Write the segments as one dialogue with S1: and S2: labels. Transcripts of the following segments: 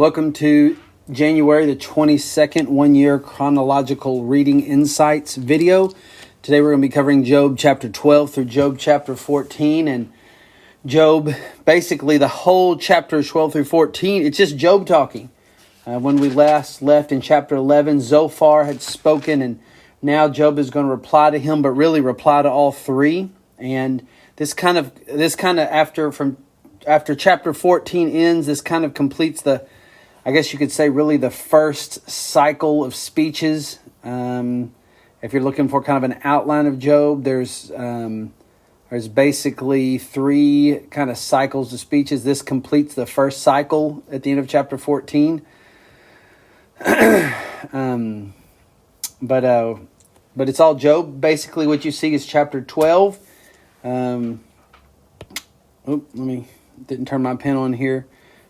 S1: Welcome to January the 22nd, One Year Chronological Reading Insights video. Today we're going to be covering Job chapter 12 through Job chapter 14. And Job, basically the whole chapter 12 through 14, it's just Job talking. When we last left in chapter 11, Zophar had spoken, and now Job is going to reply to him, but really reply to all three. And this kind of after chapter 14 ends, this kind of completes I guess you could say really the first cycle of speeches. If you're looking for kind of an outline of Job, there's basically three kind of cycles of speeches. This completes the first cycle at the end of chapter 14. But it's all Job. Basically what you see is chapter 12. Didn't turn my pen on here.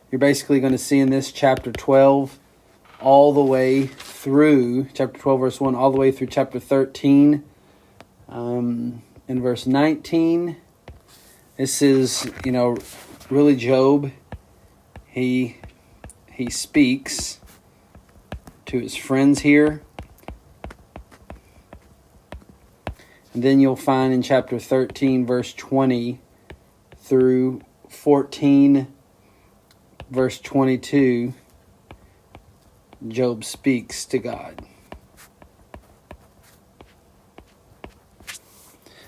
S1: You're basically going to see in this chapter 12 all the way through chapter 12 verse 1 all the way through chapter 13 in verse 19. This is, really Job. He speaks to his friends here. And then you'll find in chapter 13 verse 20 through 14 verse 22, Job speaks to God.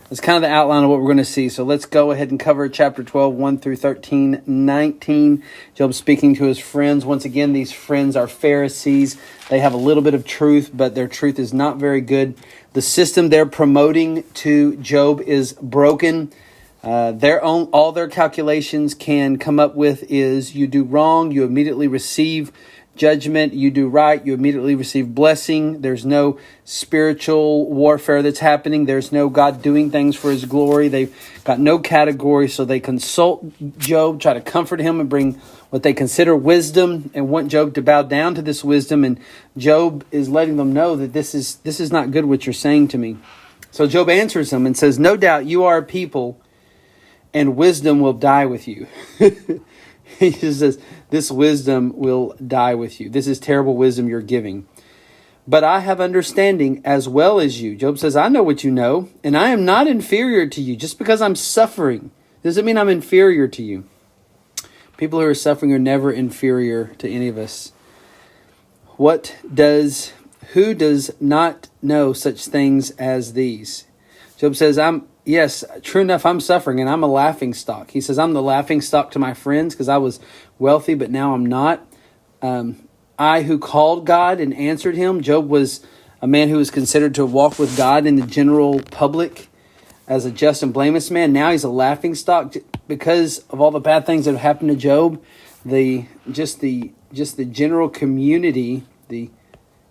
S1: That's kind of the outline of what we're going to see. So let's go ahead and cover chapter 12, 1 through 13, 19. Job speaking to his friends. Once again, these friends are Pharisees. They have a little bit of truth, but their truth is not very good. The system they're promoting to Job is broken. All their calculations can come up with is you do wrong, you immediately receive judgment. You do right, you immediately receive blessing. There's no spiritual warfare that's happening. There's no God doing things for his glory. They've got no category, so they consult Job, try to comfort him and bring what they consider wisdom and want Job to bow down to this wisdom. And Job is letting them know that this is not good what you're saying to me. So Job answers them and says, "No doubt you are a people, and wisdom will die with you." He says, this wisdom will die with you. This is terrible wisdom you're giving. "But I have understanding as well as you." Job says, I know what you know, and I am not inferior to you. Just because I'm suffering doesn't mean I'm inferior to you. People who are suffering are never inferior to any of us. Who does not know such things as these? Job says, yes, true enough, I'm suffering and I'm a laughing stock. He says, I'm the laughing stock to my friends because I was wealthy, but now I'm not. I who called God and answered him. Job was a man who was considered to have walked with God in the general public as a just and blameless man. Now he's a laughing stock because of all the bad things that have happened to Job. The general community, the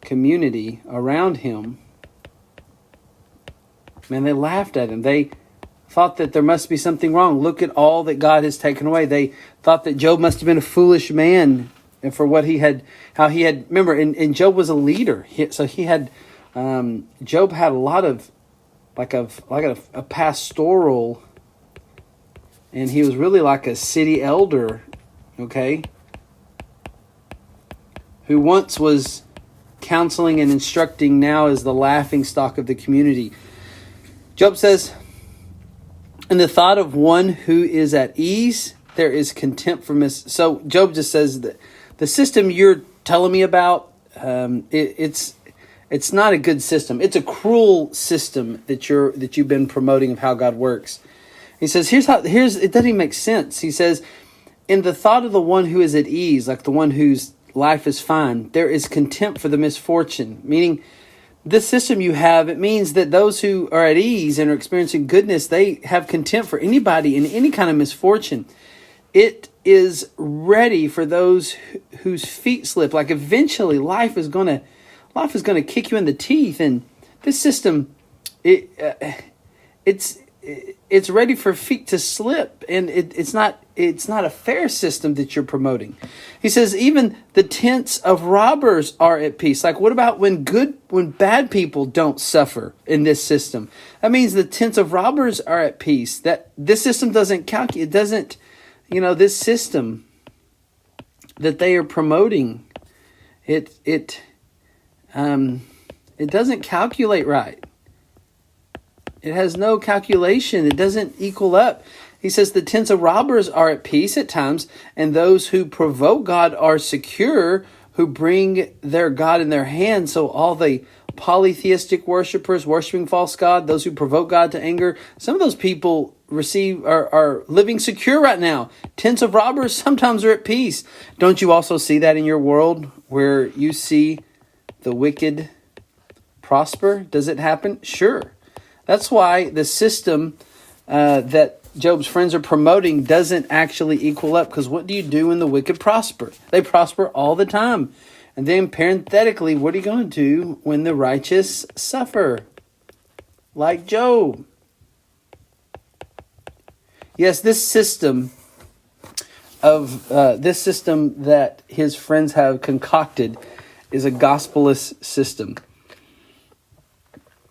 S1: community around him, man, they laughed at him. They thought that there must be something wrong. Look at all that God has taken away. They thought that Job must have been a foolish man, and for what remember, and Job was a leader. Job had a lot of, a pastoral, and he was really like a city elder, okay, who once was counseling and instructing, now is the laughing stock of the community. Job says, "In the thought of one who is at ease, there is contempt for So Job just says that the system you're telling me about, it's not a good system. It's a cruel system that you've been promoting of how God works." He says, it doesn't even make sense. He says, "In the thought of the one who is at ease," like the one whose life is fine, "there is contempt for the misfortune," meaning this system you have, it means that those who are at ease and are experiencing goodness, they have contempt for anybody in any kind of misfortune. It is ready for those whose feet slip. Like eventually life is going to kick you in the teeth. And this system, it's ready for feet to slip. And it's not a fair system that you're promoting. He says, even the tents of robbers are at peace. Like, what about when bad people don't suffer in this system? That means the tents of robbers are at peace. That this system doesn't calculate. It doesn't, this system that they are promoting, it doesn't calculate right. It has no calculation. It doesn't equal up. He says the tents of robbers are at peace at times, and those who provoke God are secure, who bring their God in their hand. So all the polytheistic worshipers worshiping false God, those who provoke God to anger, some of those people are living secure right now. Tents of robbers sometimes are at peace. Don't you also see that in your world where you see the wicked prosper? Does it happen? Sure. That's why the system that Job's friends are promoting doesn't actually equal up, because what do you do when the wicked prosper? They prosper all the time. And then parenthetically, what are you going to do when the righteous suffer? Like Job. Yes, this system that his friends have concocted is a gospelless system.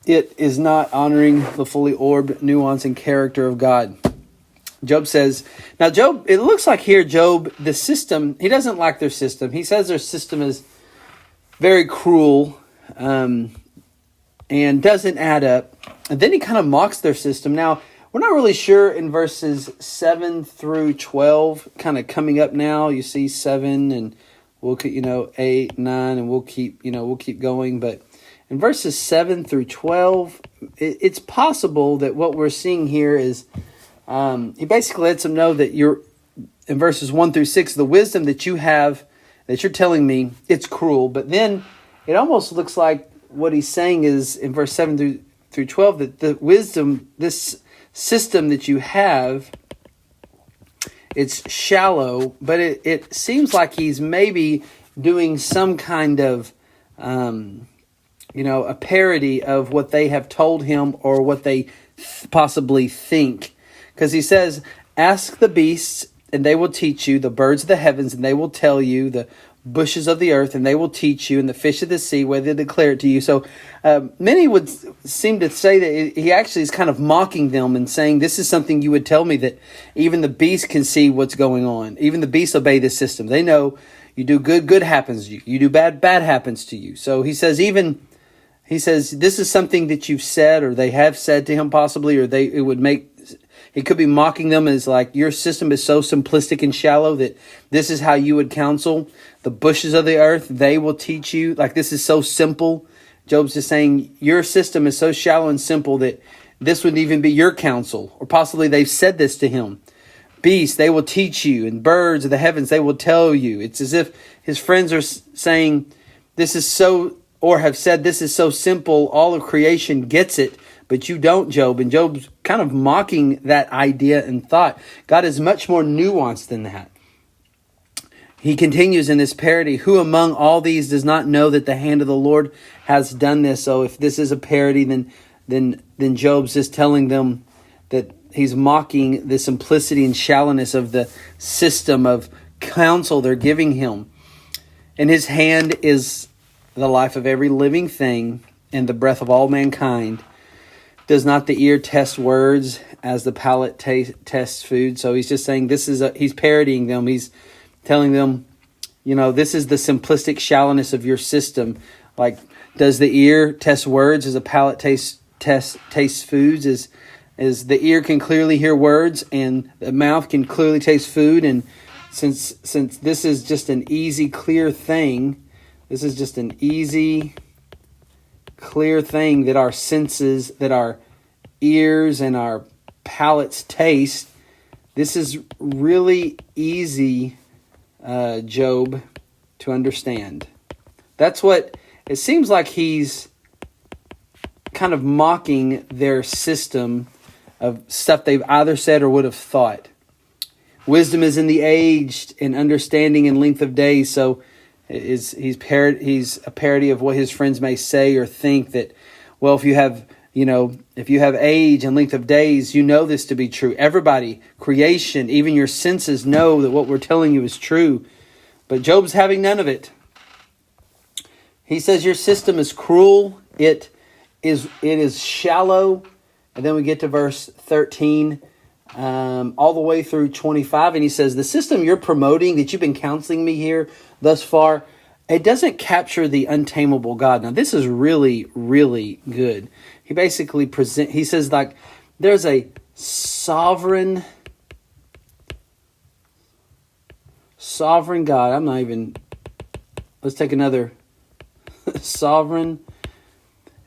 S1: It is not honoring the fully orbed nuance and character of God. Job says, now Job, it looks like here Job, the system, he doesn't like their system. He says their system is very cruel and doesn't add up. And then he kind of mocks their system. Now, we're not really sure in verses 7 through 12, kind of coming up now. You see 7 and we'll, 8, 9, and we'll keep going. But in verses 7 through 12, it's possible that what we're seeing here is he basically lets them know that in verses 1 through 6, the wisdom that you have, that you're telling me, it's cruel. But then it almost looks like what he's saying is in verse 7 through 12, that the wisdom, this system that you have, it's shallow, but it seems like he's maybe doing some kind of a parody of what they have told him or what they possibly think. Because he says, ask the beasts and they will teach you, the birds of the heavens and they will tell you, the bushes of the earth and they will teach you, and the fish of the sea where they declare it to you. So many would seem to say that he actually is kind of mocking them and saying, this is something you would tell me, that even the beasts can see what's going on. Even the beasts obey this system. They know you do good, good happens to you. You do bad, bad happens to you. So he says, this is something that you've said, or they have said to him possibly, or he could be mocking them as like, your system is so simplistic and shallow that this is how you would counsel. The bushes of the earth, they will teach you. Like, this is so simple. Job's just saying, your system is so shallow and simple that this wouldn't even be your counsel. Or possibly they've said this to him. Beasts, they will teach you. And birds of the heavens, they will tell you. It's as if his friends are saying, this is so, or have said, this is so simple, all of creation gets it, but you don't, Job. And Job's kind of mocking that idea and thought. God is much more nuanced than that. He continues in this parody, who among all these does not know that the hand of the Lord has done this? So if this is a parody, then Job's just telling them that he's mocking the simplicity and shallowness of the system of counsel they're giving him. And his hand is the life of every living thing and the breath of all mankind. Does not the ear test words as the palate tests food? So he's just saying he's parodying them. He's telling them, this is the simplistic shallowness of your system. Like, does the ear test words as a palate tastes foods? Is the ear can clearly hear words and the mouth can clearly taste food? And since this is just an easy, clear thing, that our senses, that our ears and our palates taste, this is really easy, Job, to understand. That's what it seems like. He's kind of mocking their system of stuff they've either said or would have thought. Wisdom is in the aged, and understanding in length of days. So he's a parody of what his friends may say or think, that, well, if you have age and length of days, you know this to be true. Everybody, creation, even your senses know that what we're telling you is true. But Job's having none of it. He says your system is cruel. It is shallow. And then we get to verse 13. all the way through 25. And he says, the system you're promoting, that you've been counseling me here thus far, it doesn't capture the untamable God. Now, this is really, really good. He basically he says, like, there's a sovereign God. Let's take another sovereign.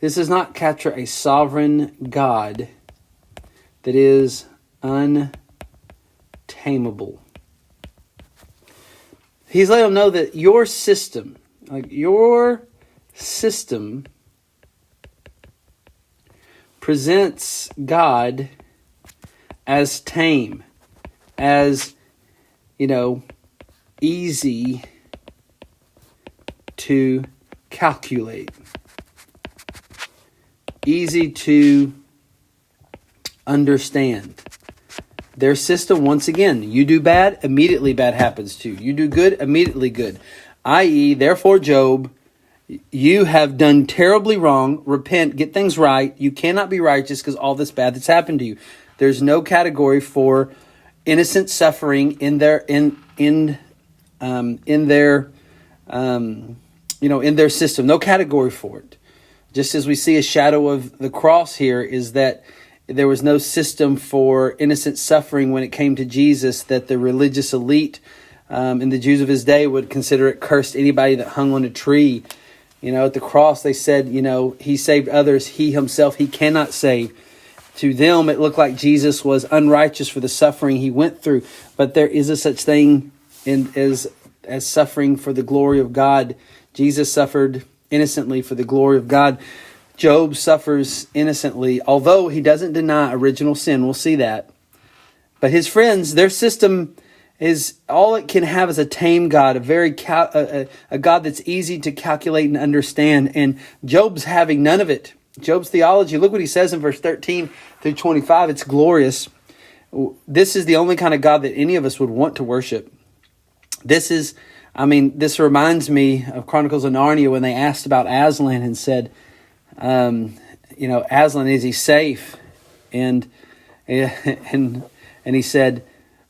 S1: This does not capture a sovereign God that is untamable. He's letting them know that your system presents God as tame, as, easy to calculate, easy to understand. Their system, once again, you do bad, immediately bad happens to you. You do good, immediately good. I.e., therefore, Job, you have done terribly wrong. Repent, get things right. You cannot be righteous because all this bad that's happened to you. There's no category for innocent suffering in their system. No category for it. Just as we see a shadow of the cross here, is that there was no system for innocent suffering when it came to Jesus, that the religious elite and the Jews of his day would consider it cursed anybody that hung on a tree. At the cross they said, he saved others, he himself he cannot save. To them it looked like Jesus was unrighteous for the suffering he went through. But there is a such thing as suffering for the glory of God. Jesus suffered innocently for the glory of God. Job suffers innocently, although he doesn't deny original sin. We'll see that. But his friends, their system is all it can have is a tame God, a God that's easy to calculate and understand. And Job's having none of it. Job's theology, look what he says in verse 13 through 25. It's glorious. This is the only kind of God that any of us would want to worship. This reminds me of Chronicles of Narnia when they asked about Aslan and said, Aslan, is he safe? And he said,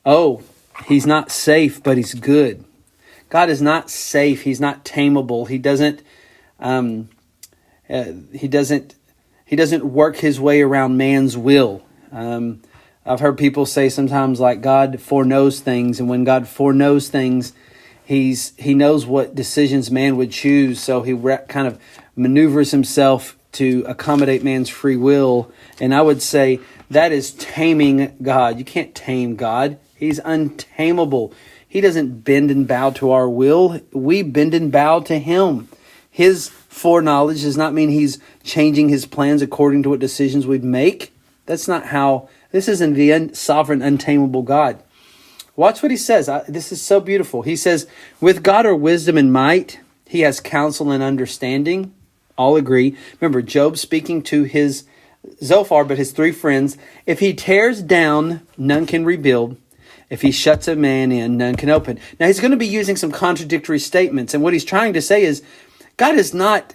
S1: oh, he's not safe, but he's good. God is not safe. He's not tameable. He doesn't work his way around man's will. I've heard people say sometimes, like, God foreknows things, and when God foreknows things, he knows what decisions man would choose, so he kind of maneuvers himself to accommodate man's free will. And I would say that is taming God. You can't tame God. He's untamable. He doesn't bend and bow to our will. We bend and bow to him. His foreknowledge does not mean he's changing his plans according to what decisions we'd make. That's not how. This isn't the sovereign, untamable God. Watch what he says. This is so beautiful. He says, with God are wisdom and might. He has counsel and understanding. All agree. Remember, Job speaking to his Zophar, but his three friends. If he tears down, none can rebuild. If he shuts a man in, none can open. Now, he's going to be using some contradictory statements. And what he's trying to say is, God is not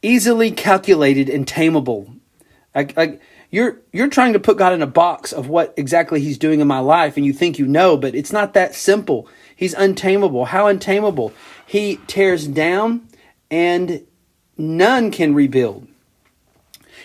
S1: easily calculated and tameable. Like you're trying to put God in a box of what exactly he's doing in my life, and you think you know, but it's not that simple. He's untamable. How untamable? He tears down and none can rebuild.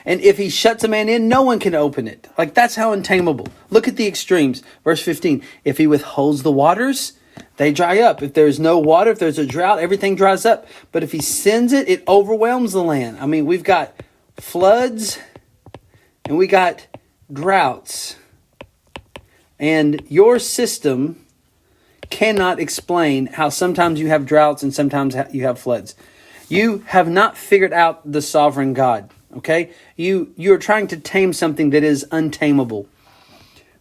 S1: And if he shuts a man in, no one can open it. Like, that's how untamable. Look at the extremes. Verse 15, if he withholds the waters, they dry up. If there's no water, if there's a drought, everything dries up. But if he sends it, it overwhelms the land. I mean, we've got floods and we got droughts. And your system cannot explain how sometimes you have droughts and sometimes you have floods. You have not figured out the sovereign God. Okay? You are trying to tame something that is untamable.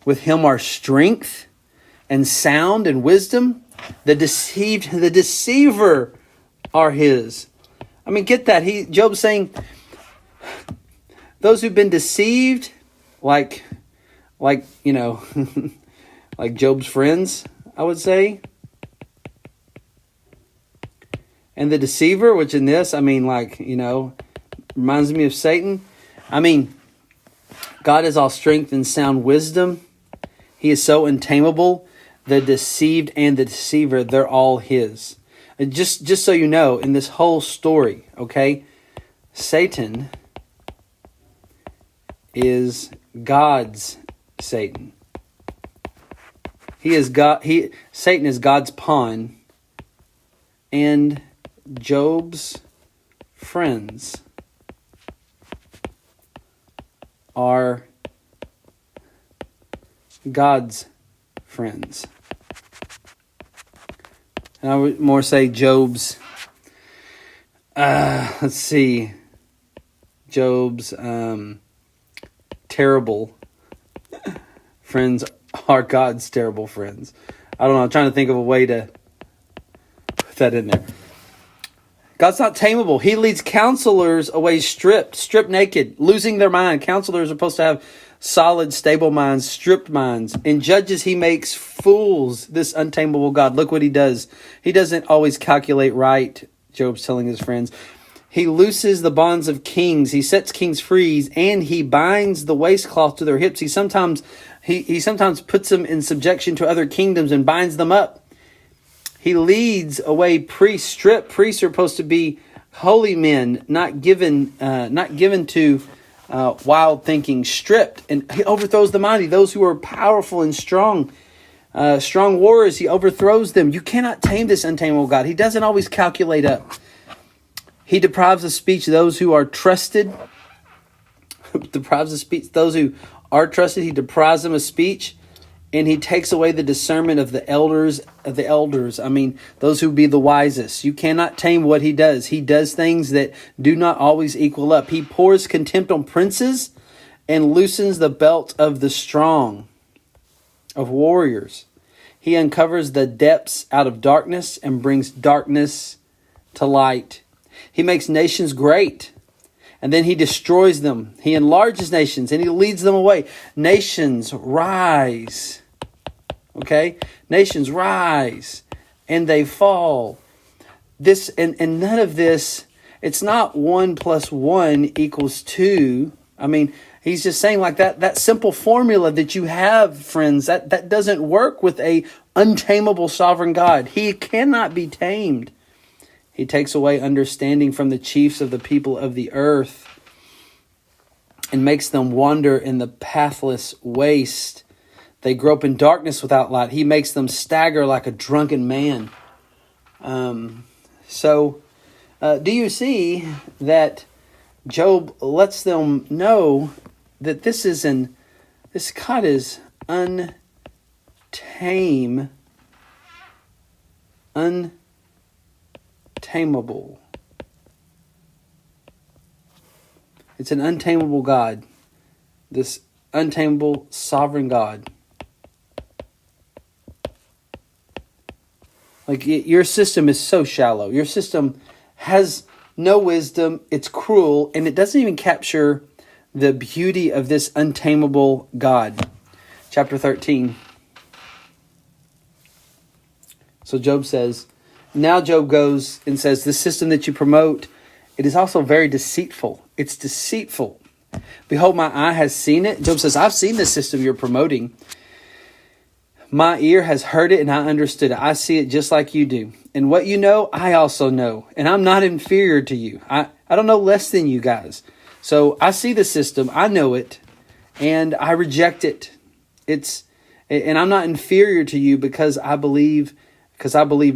S1: With him are strength and sound and wisdom. The deceiver are his. I mean, get that. Job's saying, those who've been deceived, like like Job's friends, I would say. And the deceiver, which in this, reminds me of Satan. God is all strength and sound wisdom. He is so untamable. The deceived and the deceiver, they're all his. And just so you know, in this whole story, okay, Satan is God's Satan. Satan is God's pawn, and Job's friends are God's friends. And I would more say Job's, Job's terrible friends are God's terrible friends. I don't know, I'm trying to think of a way to put that in there. God's not tameable. He leads counselors away stripped naked, losing their mind. Counselors are supposed to have solid, stable minds, stripped minds. In Judges, he makes fools, this untamable God. Look what he does. He doesn't always calculate right, Job's telling his friends. He looses the bonds of kings. He sets kings free, and he binds the waistcloth to their hips. He sometimes puts them in subjection to other kingdoms and binds them up. He leads away priests, stripped. Priests are supposed to be holy men, not given to wild thinking, stripped. And he overthrows the mighty, those who are powerful and strong warriors. He overthrows them. You cannot tame this untamable God. He doesn't always calculate up. He deprives of speech those who are trusted. Deprives of speech those who are trusted. He deprives them of speech. And he takes away the discernment of the elders. I mean, those who be the wisest. You cannot tame what he does. He does things that do not always equal up. He pours contempt on princes and loosens the belt of the strong, of warriors. He uncovers the depths out of darkness and brings darkness to light. He makes nations great, and then he destroys them. He enlarges nations, and he leads them away. Nations rise. Okay? Nations rise, and they fall. This and none of this, it's not 1 + 1 = 2. I mean, he's just saying like that simple formula that you have, friends, that doesn't work with a untamable sovereign God. He cannot be tamed. He takes away understanding from the chiefs of the people of the earth and makes them wander in the pathless waste. They grope in darkness without light. He makes them stagger like a drunken man. So do you see that Job lets them know that this God is untamable. It's an untamable God. This untamable sovereign God. Like, your system is so shallow. Your system has no wisdom. It's cruel, and it doesn't even capture the beauty of this untamable God. Chapter 13. So Job says, now Job goes and says, the system that you promote, it is also very deceitful. It's deceitful. Behold, my eye has seen it. Job says, I've seen the system you're promoting. My ear has heard it and I understood it. I see it just like you do. And what you know, I also know. And I'm not inferior to you. I don't know less than you guys. So I see the system. I know it. And I reject it. And I'm not inferior to you because I believe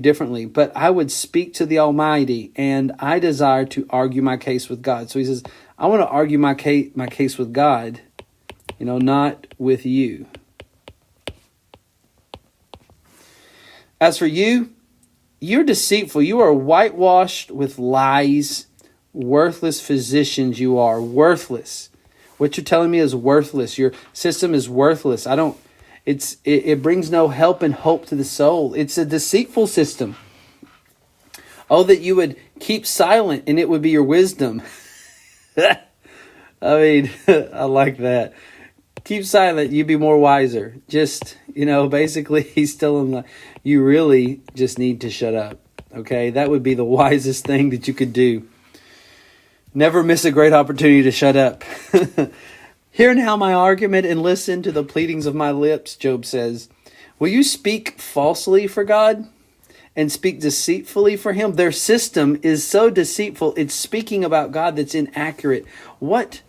S1: differently. But I would speak to the Almighty, and I desire to argue my case with God. So he says, I want to argue my case with God, not with you. As for you, you're deceitful. You are whitewashed with lies. Worthless physicians you are. Worthless. What you're telling me is worthless. Your system is worthless. It brings no help and hope to the soul. It's a deceitful system. Oh, that you would keep silent and it would be your wisdom. I mean, I like that. Keep silent, you'd be more wiser. Just, basically he's telling them, you really just need to shut up. Okay, that would be the wisest thing that you could do. Never miss a great opportunity to shut up. Hear now my argument and listen to the pleadings of my lips, Job says. Will you speak falsely for God and speak deceitfully for him? Their system is so deceitful, it's speaking about God that's inaccurate. What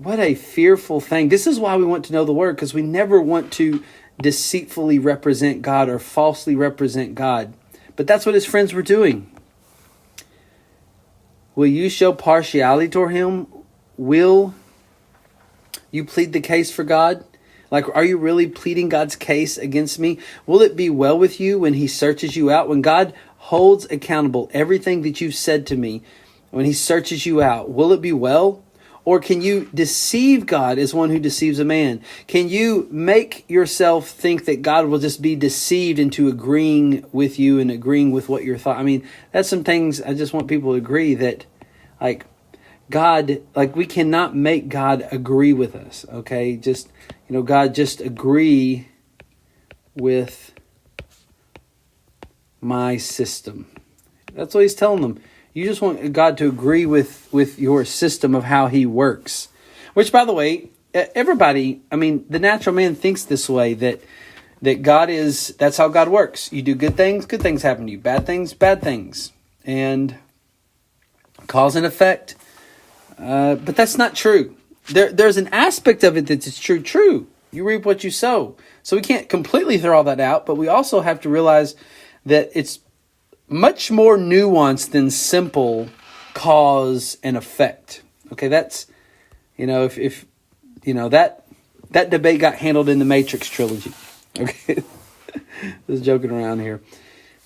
S1: a fearful thing. This is why we want to know the word, because we never want to deceitfully represent God or falsely represent God. But that's what his friends were doing. Will you show partiality toward him? Will you plead the case for God? Like, are you really pleading God's case against me? Will it be well with you when he searches you out? When God holds accountable everything that you've said to me, when he searches you out, will it be well? Or can you deceive God as one who deceives a man? Can you make yourself think that God will just be deceived into agreeing with you and agreeing with what you're thought? I mean, that's some things I just want people to agree that, like, God, like, we cannot make God agree with us, okay? Just, God, just agree with my system. That's what he's telling them. You just want God to agree with your system of how he works. Which, by the way, everybody, the natural man thinks this way, that God is, that's how God works. You do good things happen to you. Bad things. And cause and effect. But that's not true. There's an aspect of it that's true. You reap what you sow. So we can't completely throw all that out, but we also have to realize that it's much more nuanced than simple cause and effect. Okay, that's, if that debate got handled in the Matrix trilogy. Okay, just joking around here.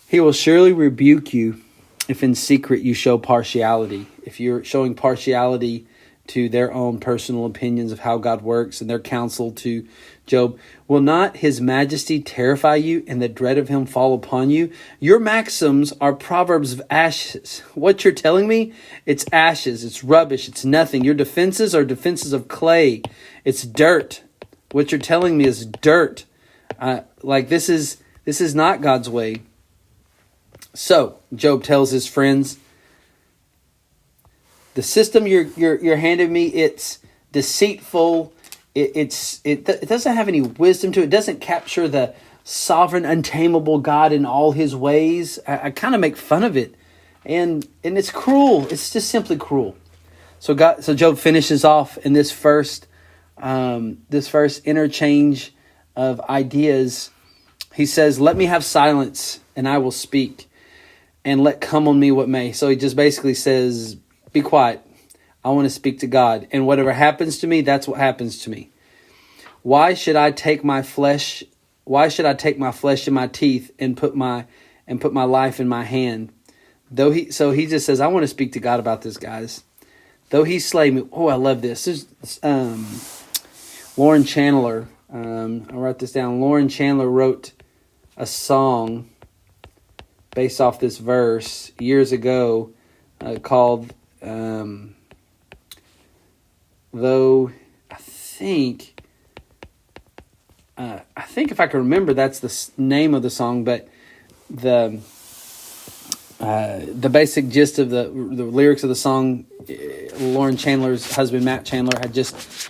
S1: He will surely rebuke you if in secret you show partiality. If you're showing partiality to their own personal opinions of how God works and their counsel to Job, will not his majesty terrify you and the dread of him fall upon you? Your maxims are proverbs of ashes. What you're telling me, it's ashes, it's rubbish, it's nothing. Your defenses are defenses of clay. It's dirt. What you're telling me is dirt. This is not God's way. So Job tells his friends, the system you're handing me, it's deceitful. It doesn't have any wisdom to it. It doesn't capture the sovereign, untamable God in all his ways. I kind of make fun of it, and it's cruel. It's just simply cruel. So Job finishes off in this first interchange of ideas. He says, "Let me have silence, and I will speak, and let come on me what may." So he just basically says, be quiet. I want to speak to God. And whatever happens to me, that's what happens to me. Why should I take my flesh in my teeth and put my life in my hand? So he just says, I want to speak to God about this, guys. Though he slay me. Oh, I love this. This is Lauren Chandler. I'll write this down. Lauren Chandler wrote a song based off this verse years ago called though I think if I can remember, that's the name of the song. But the basic gist of the lyrics of the song, Lauren Chandler's husband Matt Chandler had just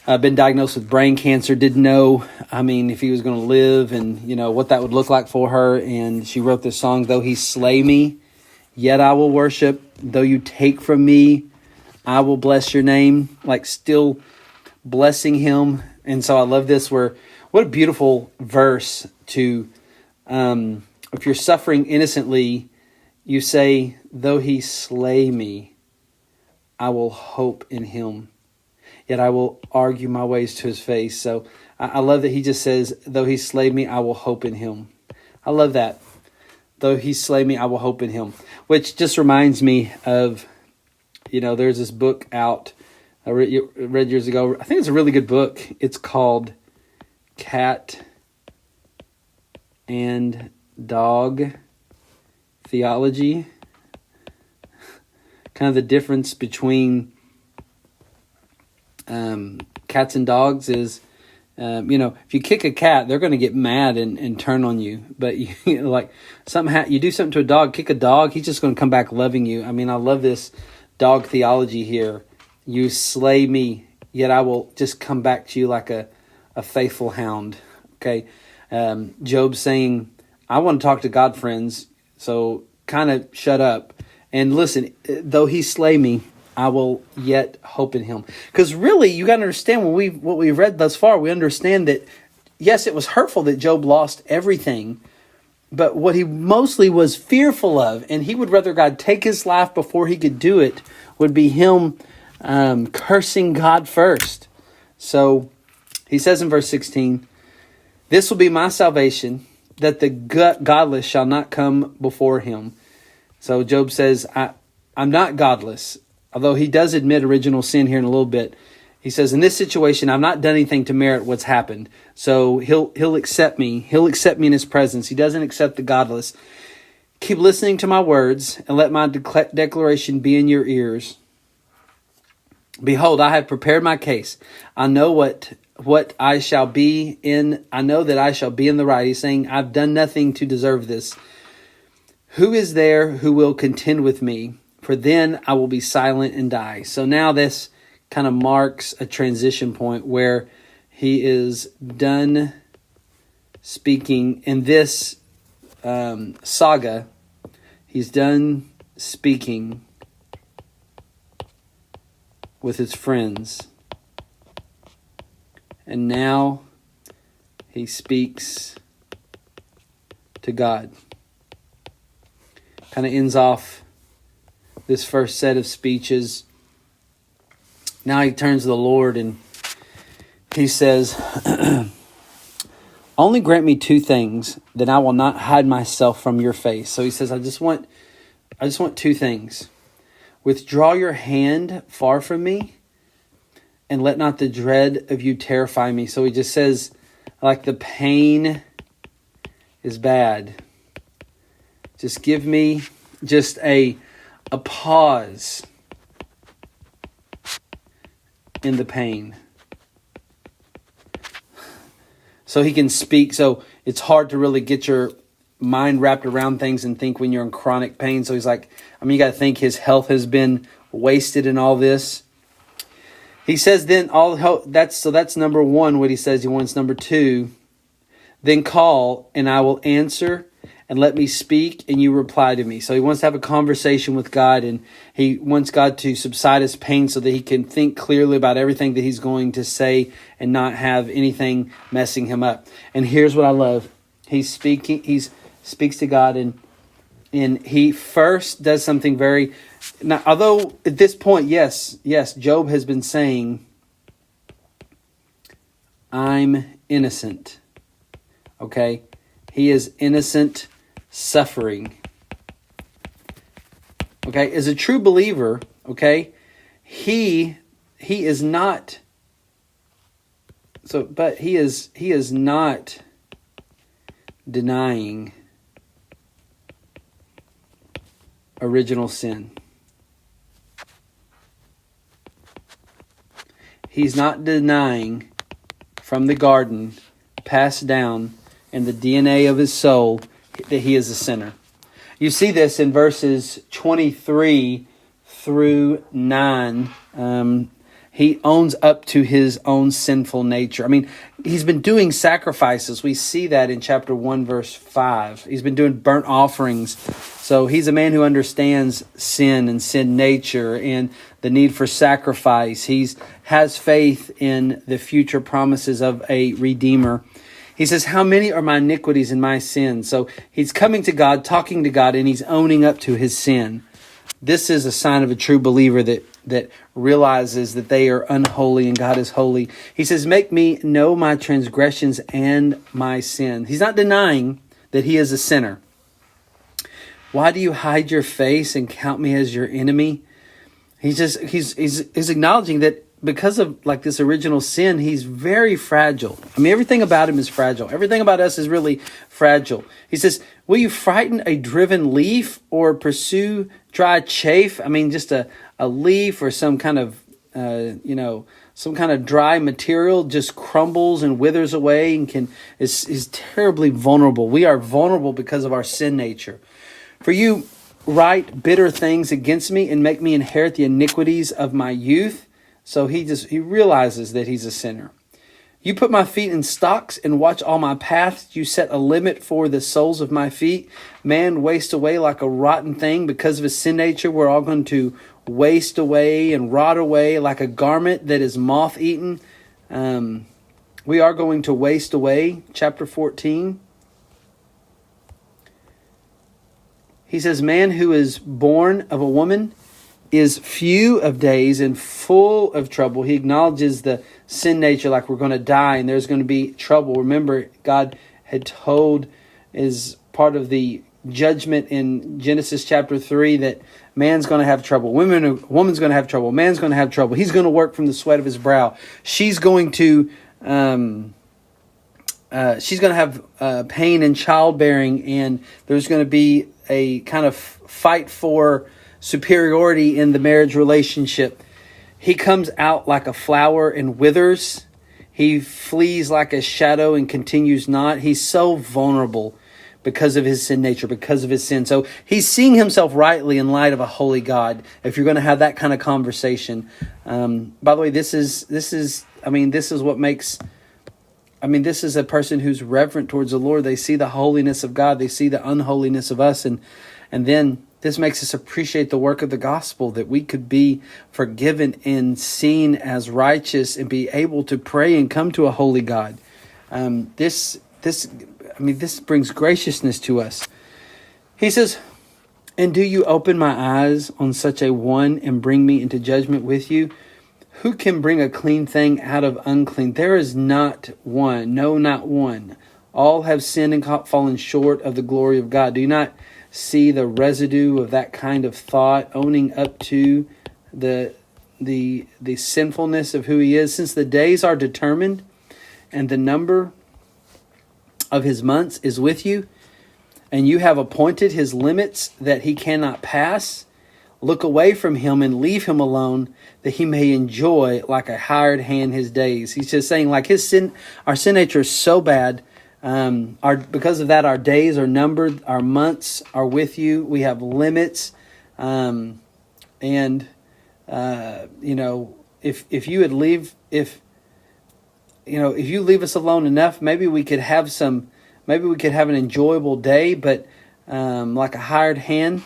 S1: been diagnosed with brain cancer. Didn't know, if he was going to live, and what that would look like for her. And she wrote this song: "Though he slay me, yet I will worship. Though you take from me, I will bless your name." Like, still blessing him. And so I love this, what a beautiful verse to, if you're suffering innocently, you say, though he slay me, I will hope in him. Yet I will argue my ways to his face. So I love that he just says, though he slay me, I will hope in him. I love that. Though he slay me, I will hope in him. Which just reminds me of, there's this book out I read years ago. I think it's a really good book. It's called Cat and Dog Theology. Kind of the difference between cats and dogs is, if you kick a cat, they're going to get mad and turn on you. But you do something to a dog, kick a dog, he's just going to come back loving you. I love this dog theology here. You slay me, yet I will just come back to you like a faithful hound. Okay. Job's saying, I want to talk to God, friends, so kind of shut up. And listen, though he slay me, I will yet hope in him. Because really, you got to understand, what we've read thus far, we understand that, yes, it was hurtful that Job lost everything, but what he mostly was fearful of, and he would rather God take his life before he could do it, would be him cursing God first. So he says in verse 16, this will be my salvation, that the godless shall not come before him. So Job says, I'm not godless, although he does admit original sin here in a little bit. He says, in this situation, I've not done anything to merit what's happened. So he'll accept me. He'll accept me in his presence. He doesn't accept the godless. Keep listening to my words and let my declaration be in your ears. Behold, I have prepared my case. I know what I shall be in. I know that I shall be in the right. He's saying, I've done nothing to deserve this. Who is there who will contend with me? For then I will be silent and die. So now this kind of marks a transition point where he is done speaking in this saga. He's done speaking with his friends. And now he speaks to God. Kind of ends off this first set of speeches. Now he turns to the Lord and he says, only grant me two things, that I will not hide myself from your face. So he says, I just want two things. Withdraw your hand far from me, and let not the dread of you terrify me. So he just says, like, the pain is bad. Just give me just a pause in the pain. So he can speak. So it's hard to really get your mind wrapped around things and think when you're in chronic pain. So he's like, you got to think his health has been wasted in all this. He says then that's number one, what he says he wants. Number two, then call and I will answer, and let me speak and you reply to me. So he wants to have a conversation with God, and he wants God to subside his pain so that he can think clearly about everything that he's going to say and not have anything messing him up. And here's what I love. He speaks to God, and he first does something very... Now, although at this point, yes, Job has been saying, I'm innocent. Okay? He is innocent, suffering. Okay? As a true believer, okay, he is not... But he is not denying original sin. He's not denying from the garden, passed down in the DNA of his soul, that he is a sinner. You see this in verses 23 through 9. He owns up to his own sinful nature. He's been doing sacrifices. We see that in chapter 1, verse 5. He's been doing burnt offerings. So he's a man who understands sin and sin nature and the need for sacrifice. He has faith in the future promises of a Redeemer. He says, how many are my iniquities and my sins? So he's coming to God, talking to God, and he's owning up to his sin. This is a sign of a true believer that realizes that they are unholy and God is holy. He says, make me know my transgressions and my sin. He's not denying that he is a sinner. Why do you hide your face and count me as your enemy? He's acknowledging that because of this original sin, he's very fragile. Everything about him is fragile. Everything about us is really fragile. He says, will you frighten a driven leaf or pursue dry chaff? Just a leaf or some kind of, some kind of dry material just crumbles and withers away and is terribly vulnerable. We are vulnerable because of our sin nature. For you write bitter things against me and make me inherit the iniquities of my youth. So he realizes that he's a sinner. You put my feet in stocks and watch all my paths. You set a limit for the soles of my feet. Man wastes away like a rotten thing because of his sin nature. We're all going to waste away and rot away like a garment that is moth-eaten. We are going to waste away. Chapter 14. He says, man who is born of a woman is few of days and full of trouble. He acknowledges the sin nature, like we're going to die and there's going to be trouble. Remember, God had told, as part of the judgment in Genesis chapter 3, that man's going to have trouble. Woman's going to have trouble. Man's going to have trouble. He's going to work from the sweat of his brow. She's going to have pain in childbearing, and there's going to be a kind of fight for superiority in the marriage relationship. He comes out like a flower and withers. He flees like a shadow and continues not. He's so vulnerable because of his sin nature, because of his sin. So he's seeing himself rightly in light of a holy God. If you're going to have that kind of conversation, by the way, this is what makes. This is a person who's reverent towards the Lord. They see the holiness of God. They see the unholiness of us, and then this makes us appreciate the work of the gospel, that we could be forgiven and seen as righteous and be able to pray and come to a holy God. This brings graciousness to us. He says, and do you open my eyes on such a one and bring me into judgment with you? Who can bring a clean thing out of unclean? There is not one, no, not one. All have sinned and fallen short of the glory of God. Do you not see the residue of that kind of thought owning up to the sinfulness of who he is? Since the days are determined and the number of his months is with you, and you have appointed his limits that he cannot pass, look away from him and leave him alone, that he may enjoy like a hired hand his days. He's just saying, like, our sin nature is so bad. Because of that, our days are numbered, our months are with you. We have limits, if you leave us alone enough, maybe we could have an enjoyable day, but like a hired hand.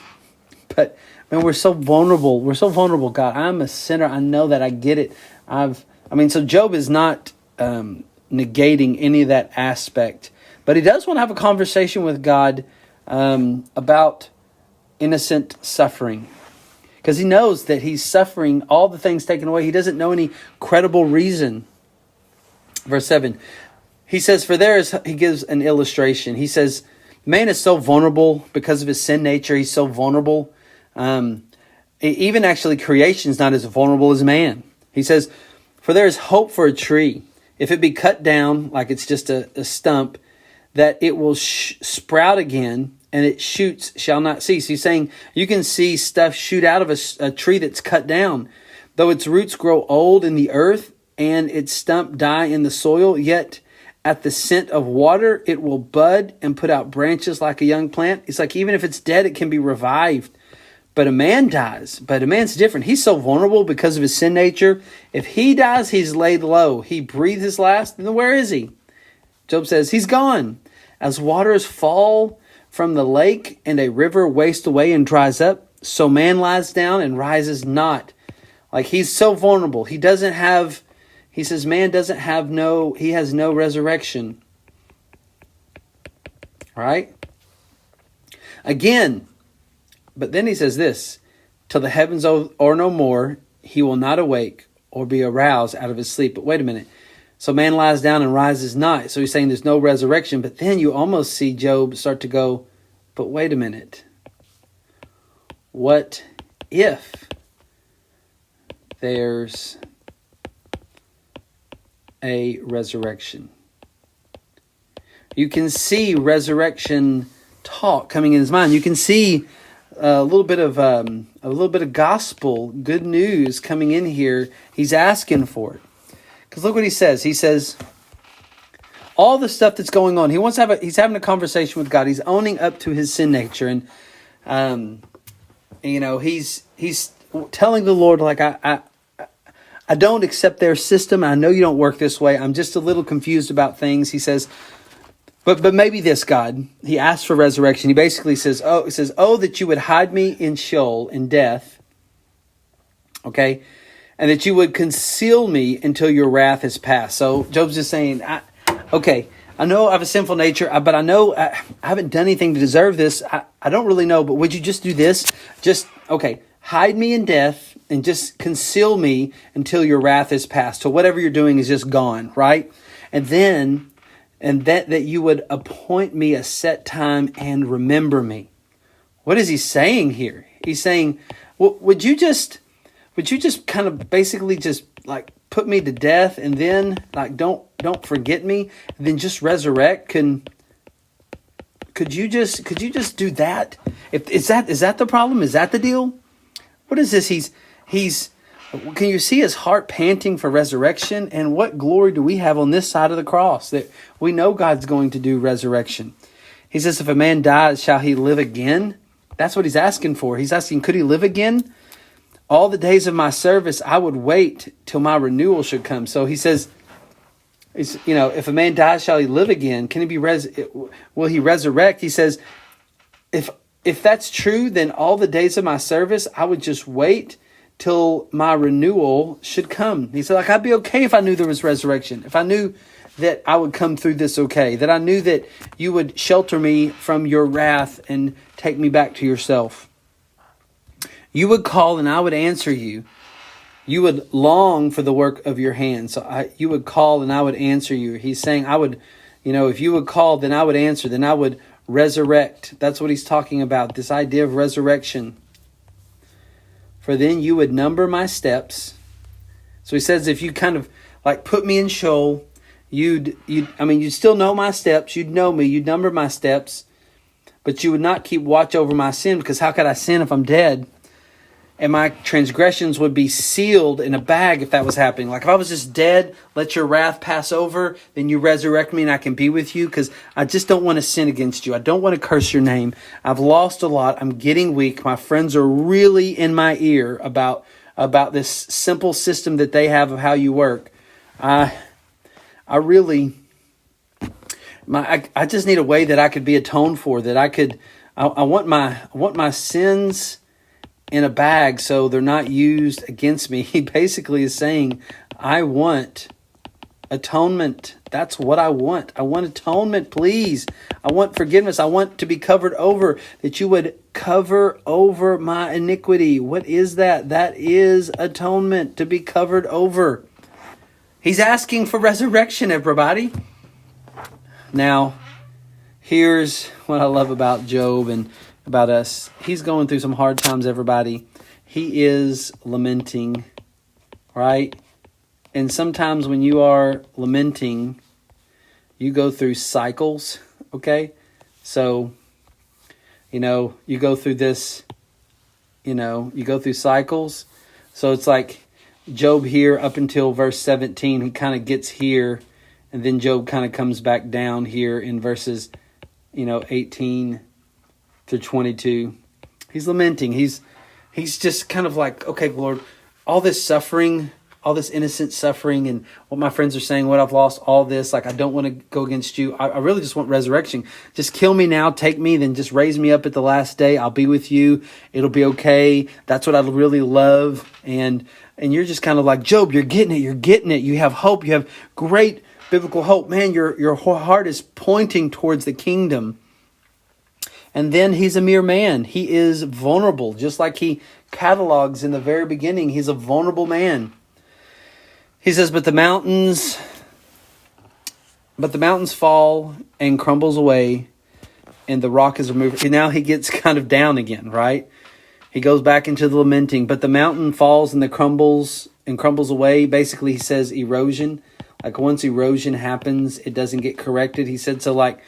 S1: But man, we're so vulnerable. We're so vulnerable, God. I'm a sinner. I know that. I get it. So Job is not negating any of that aspect, but he does want to have a conversation with God about innocent suffering, because he knows that he's suffering all the things taken away. He doesn't know any credible reason. Verse 7, he says, he gives an illustration. He says, man is so vulnerable because of his sin nature. He's so vulnerable. Even actually creation is not as vulnerable as man. He says, for there is hope for a tree. If it be cut down, like it's just a stump, that it will sprout again, and its shoots shall not cease. He's saying you can see stuff shoot out of a tree that's cut down. Though its roots grow old in the earth, and its stump die in the soil, yet at the scent of water it will bud and put out branches like a young plant. It's like even if it's dead, it can be revived. But a man dies. But a man's different. He's so vulnerable because of his sin nature. If he dies, he's laid low. He breathed his last, and then where is he? Job says, he's gone. As waters fall from the lake and a river wastes away and dries up, so man lies down and rises not. Like, he's so vulnerable. He says man he has no resurrection. All right? Again, but then he says this, till the heavens are no more, he will not awake or be aroused out of his sleep. But wait a minute. So man lies down and rises not. So he's saying there's no resurrection. But then you almost see Job start to go, but wait a minute. What if there's a resurrection? You can see resurrection talk coming in his mind. You can see a little bit of gospel, good news coming in here. He's asking for it. Because look what he says. He says, all the stuff that's going on, he's having a conversation with God. He's owning up to his sin nature. And, he's telling the Lord, like, I I don't accept their system. I know you don't work this way. I'm just a little confused about things. He says, but maybe this, God. He asks for resurrection. He basically says, oh, that you would hide me in Sheol, in death. Okay? And that you would conceal me until your wrath is past. So Job's just saying, I know I have a sinful nature, but I know I haven't done anything to deserve this. I don't really know, but would you just do this? Hide me in death and just conceal me until your wrath is past. So whatever you're doing is just gone, right? And that you would appoint me a set time and remember me. What is he saying here? He's saying, well, would you just kind of basically just like put me to death and then like don't forget me and then just resurrect? Could you just do that? Is that the problem? Is that the deal? What is this? He's can you see his heart panting for resurrection? And what glory do we have on this side of the cross that we know God's going to do resurrection? He says, if a man dies, shall he live again? That's what he's asking for. He's asking, could he live again? All the days of my service, I would wait till my renewal should come. So he says, if a man dies, shall he live again? Can he be will he resurrect? He says, if that's true, then all the days of my service, I would just wait till my renewal should come. He said, I'd be okay if I knew there was resurrection. If I knew that I would come through this okay. That I knew that you would shelter me from your wrath and take me back to yourself. You would call and I would answer you. You would long for the work of your hands. So you would call and I would answer you. He's saying I would, if you would call, then I would answer. Then I would resurrect. That's what he's talking about. This idea of resurrection. For then you would number my steps. So he says, if you kind of like put me in Sheol, you'd still know my steps. You'd know me. You'd number my steps. But you would not keep watch over my sin, because how could I sin if I'm dead? And my transgressions would be sealed in a bag if that was happening. Like if I was just dead, let your wrath pass over, then you resurrect me and I can be with you, because I just don't want to sin against you. I don't want to curse your name. I've lost a lot. I'm getting weak. My friends are really in my ear about this simple system that they have of how you work. I just need a way that I could be atoned for, that I want my sins in a bag so they're not used against me. He basically is saying, I want atonement. That's what I want. I want atonement, please. I want forgiveness. I want to be covered over, that you would cover over my iniquity. What is that? That is atonement, to be covered over. He's asking for resurrection, everybody. Now, here's what I love about Job and about us. He's going through some hard times, everybody. He is lamenting, right? And sometimes when you are lamenting, you go through cycles, okay? So, you go through this, you go through cycles. So it's like Job here up until verse 17, he kind of gets here. And then Job kind of comes back down here in verses, 18 through 22. He's lamenting. He's just kind of like, okay, Lord, all this suffering, all this innocent suffering, and what my friends are saying, what I've lost, all this, like I don't want to go against you. I really just want resurrection. Just kill me now, take me, then just raise me up at the last day. I'll be with you. It'll be okay. That's what I really love. And you're just kind of like, Job, you're getting it. You have hope. You have great biblical hope. Man, your heart is pointing towards the kingdom. And then he's a mere man. He is vulnerable, just like he catalogs in the very beginning. He's a vulnerable man. He says, but the mountains fall and crumbles away, and the rock is removed. And now he gets kind of down again, right? He goes back into the lamenting. But the mountain falls and crumbles away. Basically, he says erosion. Like once erosion happens, it doesn't get corrected. He said, so like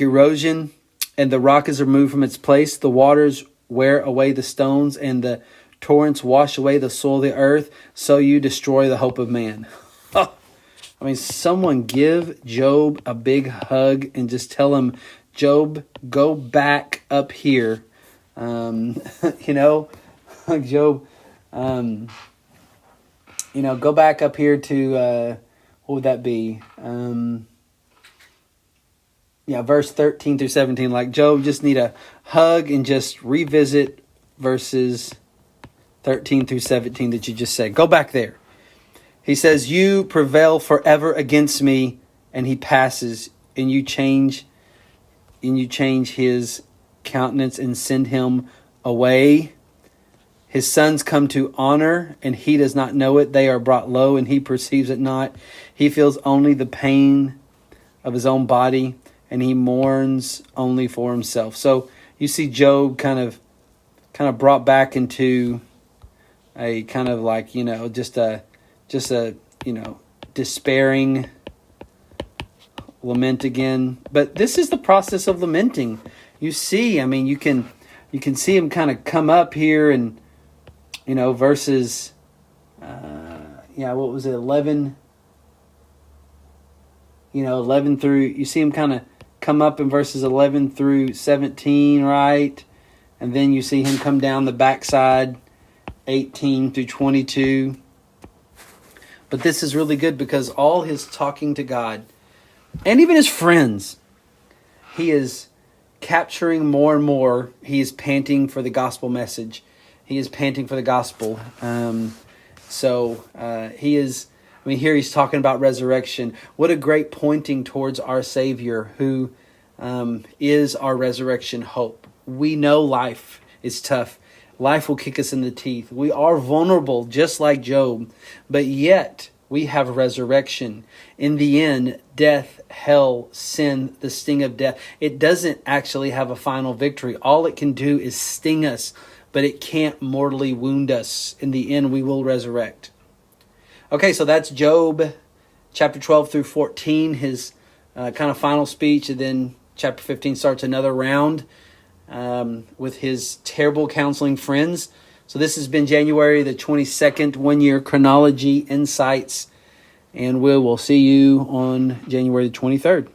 S1: erosion, and the rock is removed from its place. The waters wear away the stones, and the torrents wash away the soil of the earth. So you destroy the hope of man. Someone give Job a big hug and just tell him, Job, go back up here. Job, go back up here to, what would that be? Verse 13 through 17. Like Job just need a hug and just revisit verses 13 through 17 that you just said. Go back there. He says, you prevail forever against me, and he passes, and you change his countenance and send him away. His sons come to honor, and he does not know it. They are brought low, and he perceives it not. He feels only the pain of his own body, and he mourns only for himself. So you see Job kind of brought back into a kind of like, just a despairing lament again. But this is the process of lamenting. You see, you can see him kind of come up here and, verses, what was it, 11, 11 through, you see him kind of come up in verses 11 through 17, right? And then you see him come down the backside, 18 through 22. But this is really good because all his talking to God, and even his friends, he is capturing more and more. He is panting for the gospel message. He is panting for the gospel. He is, here he's talking about resurrection. What a great pointing towards our Savior, who is our resurrection hope. We know life is tough. Life will kick us in the teeth. We are vulnerable, just like Job, but yet we have resurrection. In the end, death, hell, sin, the sting of death, it doesn't actually have a final victory. All it can do is sting us, but it can't mortally wound us. In the end, we will resurrect. Okay, so that's Job chapter 12 through 14, his kind of final speech, and then chapter 15 starts another round with his terrible counseling friends. So this has been January the 22nd, 1 Year Chronology Insights, and we will see you on January the 23rd.